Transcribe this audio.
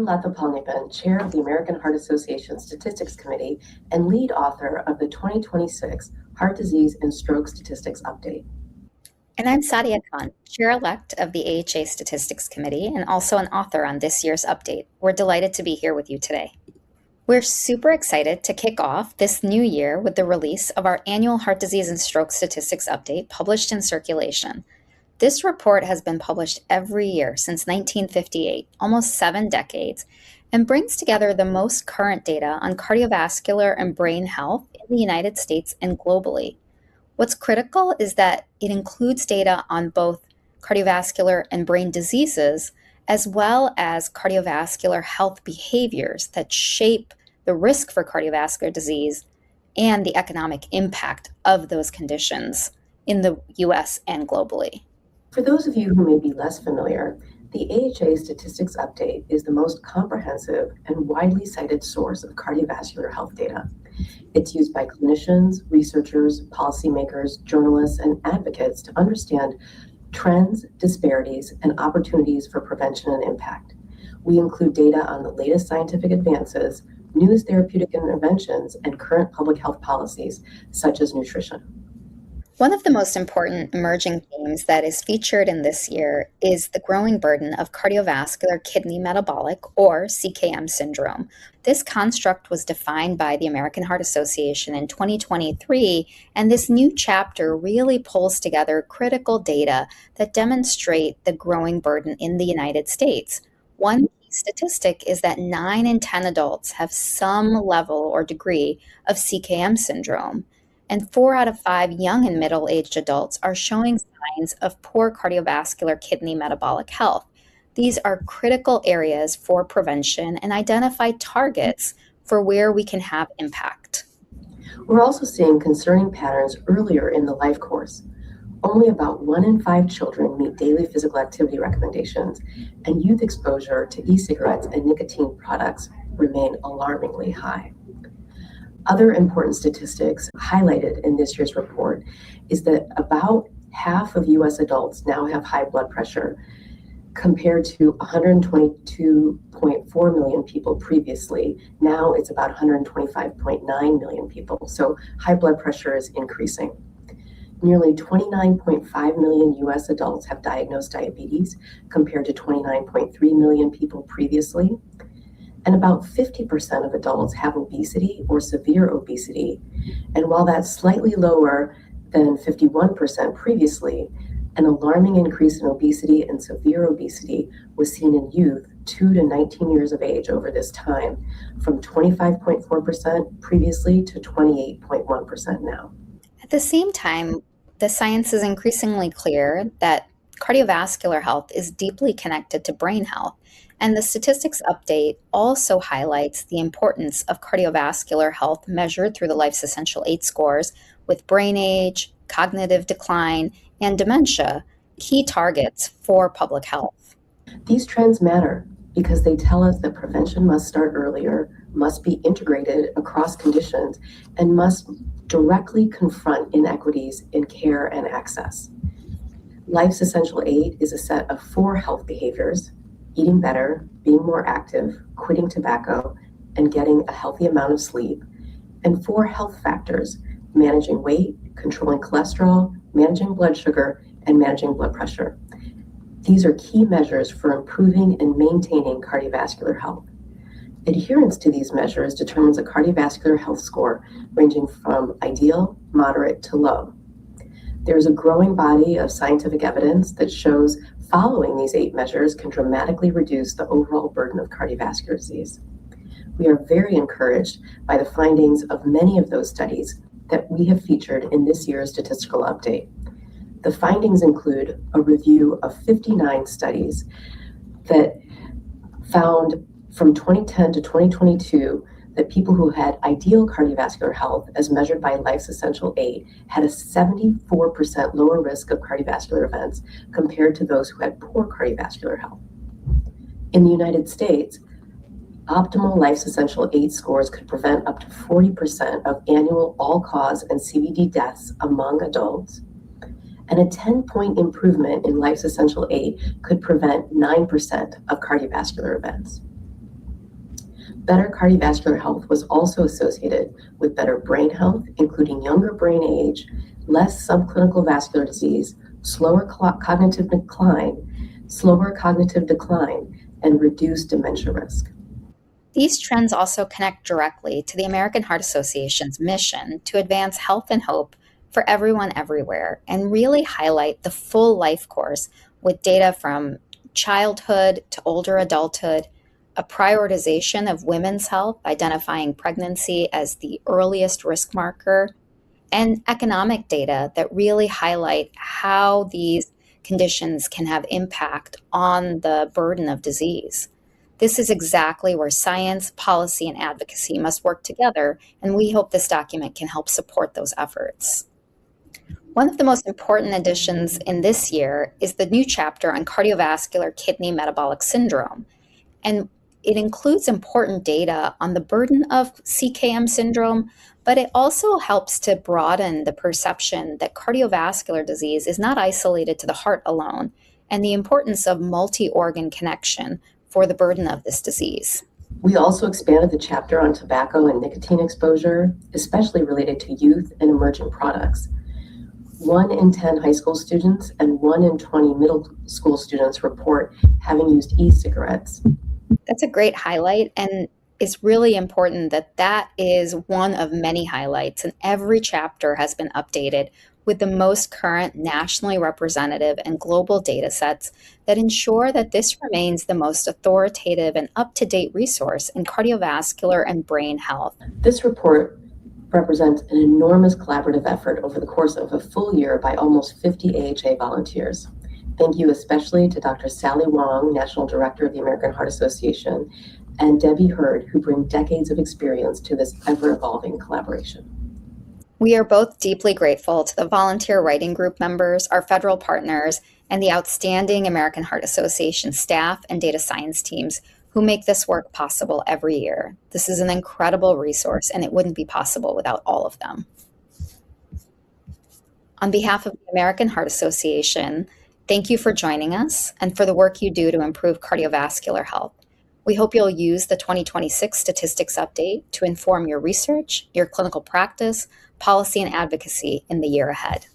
Latha Palaniappan, Chair of the American Heart Association Statistics Committee and lead author of the 2026 Heart Disease and Stroke Statistics Update. And I'm Sadiya Khan, Chair-elect of the AHA Statistics Committee and also an author on this year's update. We're delighted to be here with you today. We're super excited to kick off this new year with the release of our annual Heart Disease and Stroke Statistics Update published in Circulation. This report has been published every year since 1958, almost 7 decades, and brings together the most current data on cardiovascular and brain health in the United States and globally. What's critical is that it includes data on both cardiovascular and brain diseases, as well as cardiovascular health behaviors that shape the risk for cardiovascular disease and the economic impact of those conditions in the US and globally. For those of you who may be less familiar, the AHA Statistics Update is the most comprehensive and widely cited source of cardiovascular health data. It's used by clinicians, researchers, policymakers, journalists, and advocates to understand trends, disparities, and opportunities for prevention and impact. We include data on the latest scientific advances, newest therapeutic interventions, and current public health policies, such as nutrition. One of the most important emerging themes that is featured in this year is the growing burden of cardiovascular kidney metabolic, or CKM syndrome. This construct was defined by the American Heart Association in 2023, and this new chapter really pulls together critical data that demonstrate the growing burden in the United States. One key statistic is that 9 in 10 adults have some level or degree of CKM syndrome. And 4 out of 5 young and middle-aged adults are showing signs of poor cardiovascular kidney metabolic health. These are critical areas for prevention and identify targets for where we can have impact. We're also seeing concerning patterns earlier in the life course. Only about 1 in 5 children meet daily physical activity recommendations, and youth exposure to e-cigarettes and nicotine products remain alarmingly high. Other important statistics highlighted in this year's report is that about half of US adults now have high blood pressure, compared to 122.4 million people previously. Now it's about 125.9 million people. So high blood pressure is increasing. Nearly 29.5 million US adults have diagnosed diabetes, compared to 29.3 million people previously. And about 50% of adults have obesity or severe obesity. And while that's slightly lower than 51% previously, an alarming increase in obesity and severe obesity was seen in youth 2 to 19 years of age over this time, from 25.4% previously to 28.1% now. At the same time, the science is increasingly clear that cardiovascular health is deeply connected to brain health. And the statistics update also highlights the importance of cardiovascular health measured through the Life's Essential 8 scores with brain age, cognitive decline, and dementia, key targets for public health. These trends matter because they tell us that prevention must start earlier, must be integrated across conditions, and must directly confront inequities in care and access. Life's Essential 8 is a set of 4 health behaviors: eating better, being more active, quitting tobacco, and getting a healthy amount of sleep, and 4 health factors: managing weight, controlling cholesterol, managing blood sugar, and managing blood pressure. These are key measures for improving and maintaining cardiovascular health. Adherence to these measures determines a cardiovascular health score ranging from ideal, moderate, to low. There is a growing body of scientific evidence that shows following these 8 measures can dramatically reduce the overall burden of cardiovascular disease. We are very encouraged by the findings of many of those studies that we have featured in this year's statistical update. The findings include a review of 59 studies that found from 2010 to 2022 that people who had ideal cardiovascular health, as measured by Life's Essential 8, had a 74% lower risk of cardiovascular events compared to those who had poor cardiovascular health. In the United States, optimal Life's Essential 8 scores could prevent up to 40% of annual all-cause and CVD deaths among adults, and a 10-point improvement in Life's Essential 8 could prevent 9% of cardiovascular events. Better cardiovascular health was also associated with better brain health, including younger brain age, less subclinical vascular disease, slower cognitive decline, and reduced dementia risk. These trends also connect directly to the American Heart Association's mission to advance health and hope for everyone everywhere and really highlight the full life course with data from childhood to older adulthood, a prioritization of women's health, identifying pregnancy as the earliest risk marker, and economic data that really highlight how these conditions can have impact on the burden of disease. This is exactly where science, policy, and advocacy must work together, and we hope this document can help support those efforts. One of the most important additions in this year is the new chapter on cardiovascular kidney metabolic syndrome. And it includes important data on the burden of CKM syndrome, but it also helps to broaden the perception that cardiovascular disease is not isolated to the heart alone, and the importance of multi-organ connection for the burden of this disease. We also expanded the chapter on tobacco and nicotine exposure, especially related to youth and emerging products. 1 in 10 high school students and 1 in 20 middle school students report having used e-cigarettes. That's a great highlight, and it's really important that that is one of many highlights, and every chapter has been updated with the most current nationally representative and global data sets that ensure that this remains the most authoritative and up-to-date resource in cardiovascular and brain health. This report represents an enormous collaborative effort over the course of a full year by almost 50 AHA volunteers. Thank you especially to Dr. Sally Wong, National Director of the American Heart Association, and Debbie Hurd, who bring decades of experience to this ever-evolving collaboration. We are both deeply grateful to the volunteer writing group members, our federal partners, and the outstanding American Heart Association staff and data science teams who make this work possible every year. This is an incredible resource, and it wouldn't be possible without all of them. On behalf of the American Heart Association, thank you for joining us and for the work you do to improve cardiovascular health. We hope you'll use the 2026 statistics update to inform your research, your clinical practice, policy, and advocacy in the year ahead.